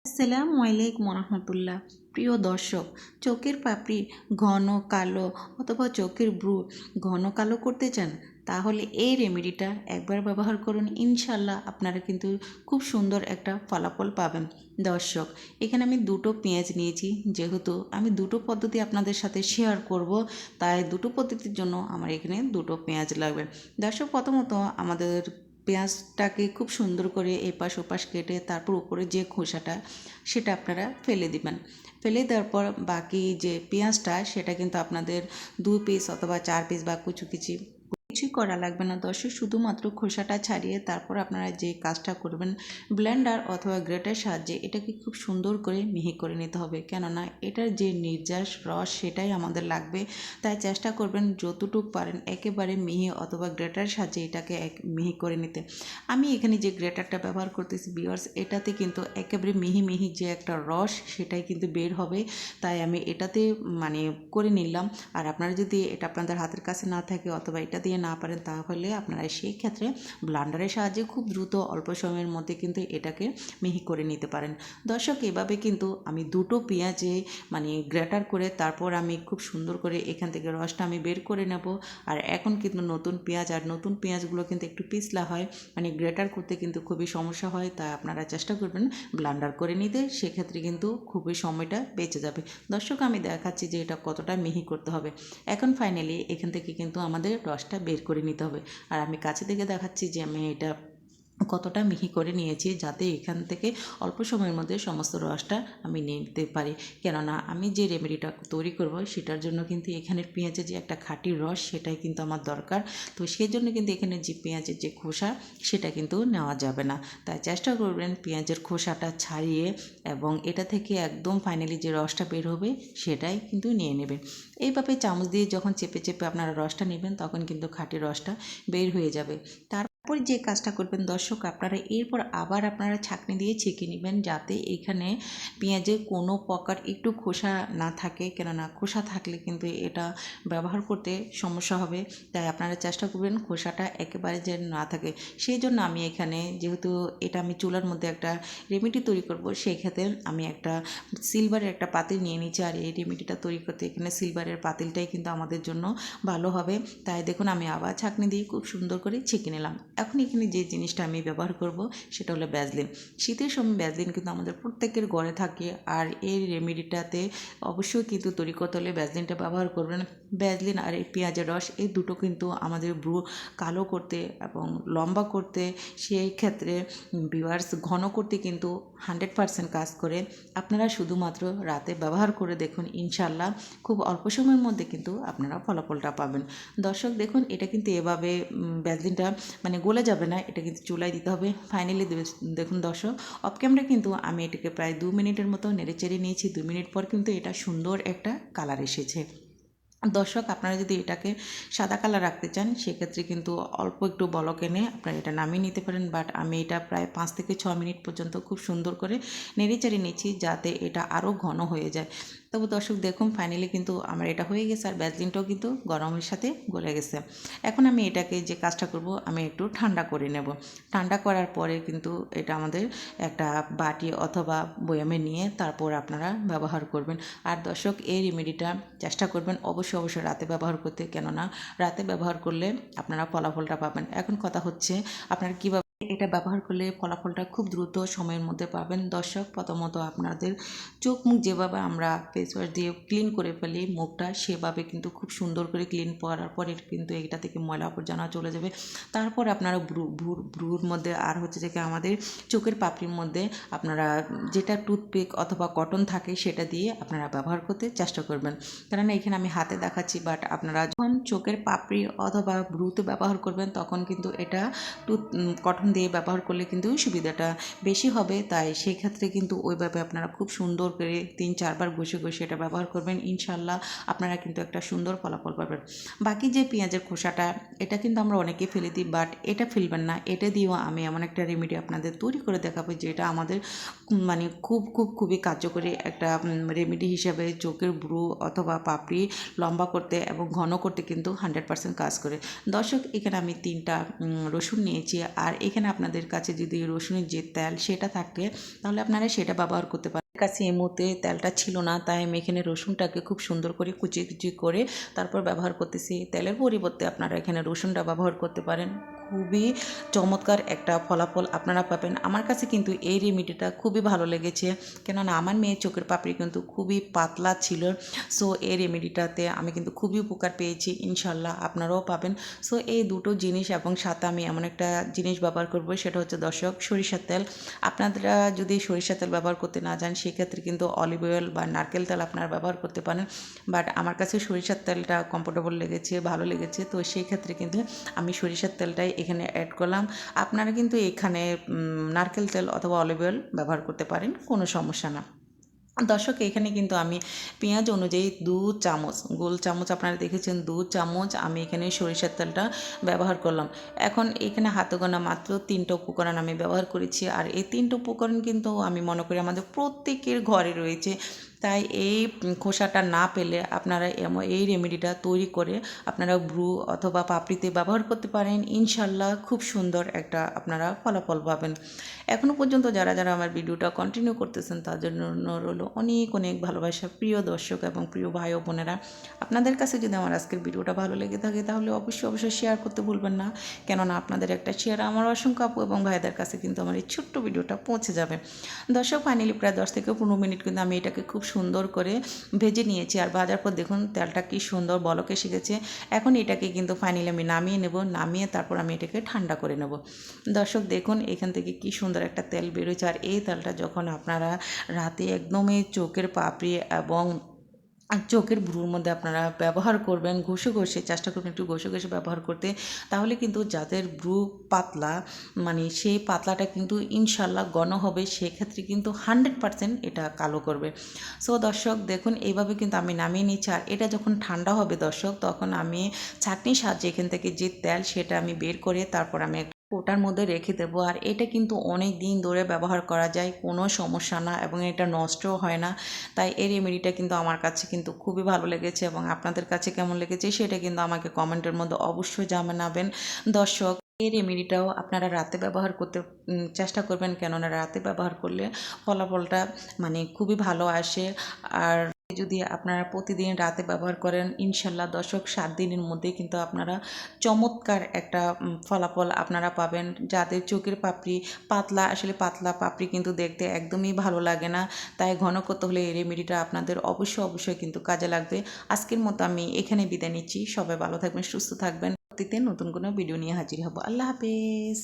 আসসালামু আলাইকুম রহমতুল্লাহ। প্রিয় দর্শক, চোখের পাপড়ি ঘন কালো অথবা চোখের ব্রু ঘন কালো করতে চান, তাহলে এই রেমেডিটা একবার ব্যবহার করুন। ইনশাল্লাহ আপনারা কিন্তু খুব সুন্দর একটা ফলাফল পাবেন। দর্শক, এখানে আমি দুটো পেঁয়াজ নিয়েছি। যেহেতু আমি দুটো পদ্ধতি আপনাদের সাথে শেয়ার করব, তাই দুটো পদ্ধতির জন্য আমার এখানে দুটো পেঁয়াজ লাগবে। দর্শক, প্রথমত আমাদের পেঁয়াজটাকে খুব সুন্দর করে এপাশ ওপাশ কেটে তারপর উপরে যে খোসাটা সেটা আপনারা ফেলে দিবেন। ফেলে দেওয়ার পর বাকি যে পেঁয়াজটা সেটা কিন্তু আপনাদের 2 পিস অথবা 4 পিস বা কুচি কিছুই করা লাগবে না দর্শক, শুধুমাত্র খোসাটা ছাড়িয়ে তারপর আপনারা যে কাজটা করবেন, ব্লেন্ডার অথবা গ্রেটার সাহায্যে এটাকে খুব সুন্দর করে মিহি করে নিতে হবে। কেননা এটার যে নির্যাস রস সেটাই আমাদের লাগবে, তাই চেষ্টা করবেন যতটুকু পারেন একেবারে মিহি অথবা গ্রেটার সাহায্যে এটাকে মিহি করে নিতে। আমি এখানে যে গ্রেটারটা ব্যবহার করতেছি ভিউয়ার্স, এটাতে কিন্তু একেবারে মিহি মিহি যে একটা রস সেটাই কিন্তু বের হবে, তাই আমি এটাতে মানে করে নিলাম। আর আপনারা যদি এটা আপনাদের হাতের কাছে না থাকে অথবা এটা দিয়ে না পারেন, তাহলে আপনারা সেই ক্ষেত্রে ব্লান্ডারের সাহায্যে খুব দ্রুত অল্প সময়ের মধ্যে কিন্তু এটাকে মিহি করে নিতে পারেন। দর্শক, এভাবে কিন্তু আমি দুটো পেঁয়াজে মানে গ্রেটার করে তারপর আমি খুব সুন্দর করে এখান থেকে রসটা আমি বের করে নেব। আর এখন কিন্তু নতুন পেঁয়াজ, আর নতুন পেঁয়াজগুলো কিন্তু একটু পিছলা হয়, মানে গ্রেটার করতে কিন্তু খুবই সমস্যা হয়, তাই আপনারা চেষ্টা করবেন ব্লান্ডার করে নিতে, সেক্ষেত্রে কিন্তু খুবই সময়টা বেঁচে যাবে। দর্শক, আমি দেখাচ্ছি যে এটা কতটা মিহি করতে হবে। এখন ফাইনালি এখান থেকে কিন্তু আমাদের রসটা বের করে নিতে হবে। আর আমি কাছে থেকে দেখাচ্ছি যে আমি এটা কতটা মিহি করে নিয়েছি, যাতে এখান থেকে অল্প সময়ের মধ্যে সমস্ত রসটা আমি নিয়ে নিতে পারি। কেননা আমি যে রেমেডিটা তৈরি করব সেটার জন্য কিন্তু এখানের পেঁয়াজের যে একটা খাঁটি রস সেটাই কিন্তু আমার দরকার। তো সেই জন্য কিন্তু এখানে যে পেঁয়াজের যে খোসা সেটা কিন্তু নেওয়া যাবে না, তাই চেষ্টা করবেন পেঁয়াজের খোসাটা ছাড়িয়ে এবং এটা থেকে একদম ফাইনালি যে রসটা বের হবে সেটাই কিন্তু নিয়ে নেবেন। এইভাবে চামচ দিয়ে যখন চেপে চেপে আপনারা রসটা নেবেন, তখন কিন্তু খাঁটি রসটা বের হয়ে যাবে। তারপর যে কাজটা করবেন দর্শক, আপনারা এরপর আবার আপনারা ছাঁকনি দিয়ে ছেঁকে নেবেন, যাতে এখানে পেঁয়াজের কোনো প্রকার একটু খোসা না থাকে। কেননা খোসা থাকলে কিন্তু এটা ব্যবহার করতে সমস্যা হবে, তাই আপনারা চেষ্টা করবেন খোসাটা একেবারে যেন না থাকে। সেই জন্য আমি এখানে, যেহেতু এটা আমি চুলার মধ্যে একটা রেমেডি তৈরি করব, সেই ক্ষেত্রে আমি একটা সিলভারের একটা পাতিল নিয়ে নিচ্ছি। আর এই রেমেডিটা তৈরি করতে এখানে সিলভারের পাতিলটাই কিন্তু আমাদের জন্য ভালো হবে। তাই দেখুন, আমি আবার ছাঁকনি দিয়ে খুব সুন্দর করে ছেঁকে নিলাম। এখন এখানে যে জিনিসটা আমি ব্যবহার করব সেটা হলো ভ্যাসলিন। শীতের সময় ভ্যাসলিন কিন্তু আমাদের প্রত্যেকের ঘরে থাকে, আর এই রেমেডিটাতে অবশ্যই কিন্তু তৈরি করতে হলে ভ্যাসলিনটা ব্যবহার করবেন। ভ্যাসলিন আর এই পেঁয়াজের রস, এই দুটো কিন্তু আমাদের ব্রু কালো করতে এবং লম্বা করতে, সেই ক্ষেত্রে ভিউয়ার্স ঘন করতে কিন্তু 100% কাজ করে। আপনারা শুধুমাত্র রাতে ব্যবহার করে দেখুন, ইনশাল্লাহ খুব অল্প সময়ের মধ্যে কিন্তু আপনারা ফলাফলটা পাবেন। দর্শক দেখুন, এটা কিন্তু এভাবে ভ্যাসলিনটা মানে গলে যাবে না, এটা কিন্তু চুলায় দিতে হবে। ফাইনালি দেখুন দর্শক, অফ ক্যামেরা কিন্তু আমি এটাকে প্রায় 2 মিনিটের মতো নেড়েচেড়ে নিয়েছি। 2 মিনিট পর কিন্তু এটা সুন্দর একটা কালার এসেছে। দর্শক, আপনারা যদি এটাকে সাদা কালার রাখতে চান, সেক্ষেত্রে কিন্তু অল্প একটু বলক এনে আপনারা এটা নামিয়ে নিতে পারেন। বাট আমি এটা প্রায় 5 থেকে 6 মিনিট পর্যন্ত খুব সুন্দর করে নেড়েচেড়ে নিচ্ছি, যাতে এটা আরও ঘন হয়ে যায়। তবে দর্শক দেখুন, ফাইনালি কিন্তু আমার এটা হয়ে গেছে, আর ভ্যাসলিনটাও কিন্তু গরমের সাথে গলে গেছে। এখন আমি এটাকে যে কাজটা করব, আমি একটু ঠান্ডা করে নেব। ঠান্ডা করার পরে কিন্তু এটা আমাদের একটা বাটি অথবা বয়ামে নিয়ে তারপর আপনারা ব্যবহার করবেন। আর দর্শক, এই রেমেডিটা চেষ্টা করবেন অবশ্যই রাতে ব্যবহার করতে, কেননা রাতে ব্যবহার করলে আপনারা ফলাফলটা পাবেন। এখন কথা হচ্ছে আপনারা কীভাবে এটা ব্যবহার করলে ফলাফলটা খুব দ্রুত সময়ের মধ্যে পাবেন। দর্শক, প্রথমত আপনাদের চোখ মুখ যেভাবে আমরা ফেস ওয়াশ দিয়ে ক্লিন করে ফেলি মুখটা, সেভাবে কিন্তু খুব সুন্দর করে ক্লিন করার পরে কিন্তু এটা থেকে ময়লা আবর্জনা চলে যাবে। তারপর আপনারা ভ্রুর মধ্যে আর হচ্ছে যে আমাদের চোখের পাপড়ির মধ্যে আপনারা যেটা টুথপিক অথবা কটন থাকে সেটা দিয়ে আপনারা ব্যবহার করতে চেষ্টা করবেন। কেননা এখানে আমি হাতে দেখাচ্ছি, বাট আপনারা যখন চোখের পাপড়ি অথবা ভ্রুতে ব্যবহার করবেন, তখন কিন্তু এটা কটন দিয়ে ব্যবহার করলে কিন্তু সুবিধাটা বেশি হবে। তাই সেই ক্ষেত্রে কিন্তু ওইভাবে আপনারা খুব সুন্দর করে 3-4 বার ঘষে এটা ব্যবহার করবেন। ইনশাল্লাহ আপনারা কিন্তু একটা সুন্দর ফলাফল পাবেন। বাকি যে পেঁয়াজের খোসাটা, এটা কিন্তু আমরা অনেকে ফেলে দিই, বাট এটা ফেলবেন না। এটা দিয়েও আমি এমন একটা রেমেডি আপনাদের তৈরি করে দেখাবো, যেটা আমাদের মানে খুবই কার্যকরী একটা রেমেডি হিসাবে চোখের ব্রু অথবা পাপড়ি লম্বা করতে এবং ঘন করতে কিন্তু 100% কাজ করে। দর্শক, এখানে আমি 3টা রসুন নিয়েছি, আর এখানে এখানে আপনাদের কাছে যদি রসুনের যে তেল সেটা থাকে তাহলে আপনারা সেটা ব্যবহার করতে পারেন। কাছে এই মুহূর্তে তেলটা ছিল না, তাই আমি এখানে রসুনটাকে খুব সুন্দর করে কুচি কুচি করে তারপর ব্যবহার করতেছি। তেলের পরিবর্তে আপনারা এখানে রসুনটা ব্যবহার করতে পারেন। খুবই চমৎকার একটা ফলাফল আপনারা পাবেন। আমার কাছে কিন্তু এই রেমেডিটা খুবই ভালো লেগেছে, কেননা আমার মেয়ের চোখের পাপড়ি কিন্তু খুবই পাতলা ছিল। সো এই রেমেডিটাতে আমি কিন্তু খুবই উপকার পেয়েছি, ইনশাল্লাহ আপনারাও পাবেন। সো এই দুটো জিনিস এবং সাথে আমি এমন একটা জিনিস ব্যবহার করব, সেটা হচ্ছে দর্শক সরিষার তেল। আপনারা যদি সরিষার তেল ব্যবহার করতে না জান সেক্ষেত্রে কিন্তু অলিভ অয়েল বা নারকেল তেল আপনারা ব্যবহার করতে পারেন, বাট আমার কাছে সরিষার তেলটা কমফোর্টেবল লেগেছে, ভালো লেগেছে, তো সেই ক্ষেত্রে কিন্তু আমি সরিষার তেলটাই এখানে অ্যাড করলাম। আপনারা কিন্তু এখানে নারকেল তেল অথবা অলিভ অয়েল ব্যবহার করতে পারেন, কোনো সমস্যা না। দর্শক এখানে কিন্তু আমি পেঁয়াজ অনুযায়ী 2 চামচ, গোল চামচ আপনারা দেখেছেন 2 চামচ আমি এখানে সরিষার তেলটা ব্যবহার করলাম। এখন এখানে হাতে গোনা মাত্র 3টা উপকরণ আমি ব্যবহার করেছি, আর এই 3টা উপকরণ কিন্তু আমি মনে করি আমাদের প্রত্যেকের ঘরে রয়েছে। তাই এই খোসাটা না পেলে আপনারা এই রেমেডিটা তৈরি করে আপনারা ব্রু অথবা পাপড়িতে ব্যবহার করতে পারেন, ইনশাল্লাহ খুব সুন্দর একটা আপনারা ফলাফল পাবেন। এখনও পর্যন্ত যারা যারা আমার ভিডিওটা কন্টিনিউ করতেছেন তার জন্য রইল অনেক অনেক ভালোবাসা। প্রিয় দর্শক এবং প্রিয় ভাই ও বোনেরা, আপনাদের কাছে যদি আমার আজকের ভিডিওটা ভালো লেগে থাকে তাহলে অবশ্যই শেয়ার করতে ভুলবেন না, কেননা আপনাদের একটা শেয়ার আমার অসংখ্য আপু এবং ভাইদের কাছে কিন্তু আমার এই ছোট্ট ভিডিওটা পৌঁছে যাবে। দর্শক ফাইনালি প্রায় 10 থেকে 15 মিনিট কিন্তু আমি এটাকে খুব সুন্দর করে ভেজে নিয়েছি, আর ভাজার পর দেখুন তেলটা কি সুন্দর বলকে শিখেছে। এখন এটাকে কিন্তু ফাইনালি আমি নামিয়ে নেব, নামিয়ে তারপর আমি এটাকে ঠান্ডা করে নেব। দর্শক দেখুন এখান থেকে কি সুন্দর একটা তেল বেরোচ্ছে, আর এই তেলটা যখন আপনারা রাতে একদমই চোখের পাপড়ি এবং চোখের ভ্রুর মধ্যে আপনারা ব্যবহার করবেন, ঘষে ঘষে চেষ্টা করবেন একটু ঘষে ঘষে ব্যবহার করতে, তাহলে কিন্তু যাদের ভ্রু পাতলা মানে সেই পাতলাটা কিন্তু ইনশাল্লাহ ঘন হবে, সেক্ষেত্রে কিন্তু 100% এটা কালো করবে। সো দর্শক দেখুন এইভাবে কিন্তু আমি নামিয়ে নিচ্ছি, আর এটা যখন ঠান্ডা হবে দর্শক তখন আমি ছাঁকনির সাহায্যে এখান থেকে যে তেল সেটা আমি বের করে তারপর আমি ওটার মধ্যে রেখে দেবো। আর এটা কিন্তু অনেক দিন ধরে ব্যবহার করা যায়, কোনো সমস্যা না, এবং এটা নষ্টও হয় না। তাই এই রেমেডিটা কিন্তু আমার কাছে কিন্তু খুবই ভালো লেগেছে, এবং আপনাদের কাছে কেমন লেগেছে সেটা কিন্তু আমাকে কমেন্টের মধ্যে অবশ্যই জানাবেন। দর্শক এই রেমেডিটাও আপনারা রাতে ব্যবহার করতে চেষ্টা করবেন, কেননা রাতে ব্যবহার করলে ফলাফলটা মানে খুবই ভালো আসে। আর যদি আপনারা প্রতিদিন রাতে ব্যবহার করেন ইনশাল্লাহ দর্শক 7 দিনের মধ্যে কিন্তু আপনারা চমৎকার একটা ফলাফল আপনারা পাবেন। যাদের চোখের পাপড়ি পাতলা, আসলে পাতলা পাপড়ি কিন্তু দেখতে একদমই ভালো লাগে না, তাই ঘন করতে হলে এই রেমেডিটা আপনাদের অবশ্যই কিন্তু কাজে লাগবে। আজকের মতো আমি এখানে বিদায় নিচ্ছি, সবাই ভালো থাকবেন, সুস্থ থাকবেন। পরবর্তীতে নতুন কোনো ভিডিও নিয়ে হাজির হব। আল্লাহ হাফেজ।